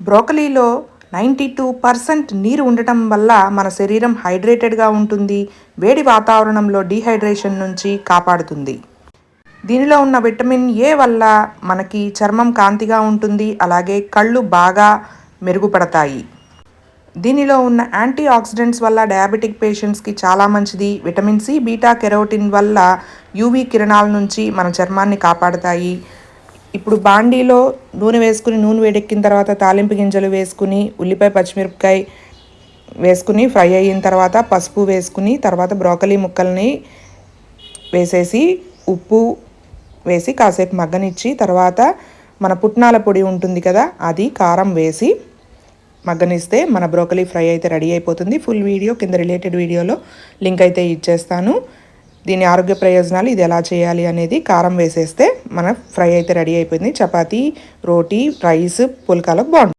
బ్రోకలీలో 92% నీరు ఉండటం వల్ల మన శరీరం హైడ్రేటెడ్గా ఉంటుంది. వేడి వాతావరణంలో డీహైడ్రేషన్ నుంచి కాపాడుతుంది. దీనిలో ఉన్న విటమిన్ ఏ వల్ల మనకి చర్మం కాంతిగా ఉంటుంది. అలాగే కళ్ళు బాగా మెరుగుపడతాయి. దీనిలో ఉన్న యాంటీ ఆక్సిడెంట్స్ వల్ల డయాబెటిక్ పేషెంట్స్కి చాలా మంచిది. విటమిన్ సి, బీటా కెరోటిన్ వల్ల యూవీ కిరణాల నుంచి మన చర్మాన్ని కాపాడుతాయి. ఇప్పుడు బాండీలో నూనె వేసుకుని, నూనె వేడెక్కిన తర్వాత తాలింపు గింజలు వేసుకుని, ఉల్లిపాయ పచ్చిమిరపకాయ వేసుకుని ఫ్రై అయిన తర్వాత పసుపు వేసుకుని, తర్వాత బ్రోకలీ ముక్కల్ని వేసేసి ఉప్పు వేసి కాసేపు మగ్గనిచ్చి, తర్వాత మన పుట్నాల పొడి ఉంటుంది కదా, అది కారం వేసి మగ్గనిస్తే మన బ్రోకలీ ఫ్రై అయితే రెడీ అయిపోతుంది. ఫుల్ వీడియో కింద రిలేటెడ్ వీడియోలో లింక్ అయితే ఇచ్చేస్తాను. దీని ఆరోగ్య ప్రయోజనాలు, ఇది ఎలా చేయాలి అనేది, కారం వేసేస్తే మన ఫ్రై అయితే రెడీ అయిపోయింది. చపాతీ, రోటీ, రైస్, పుల్కాలకు బాగుంటుంది.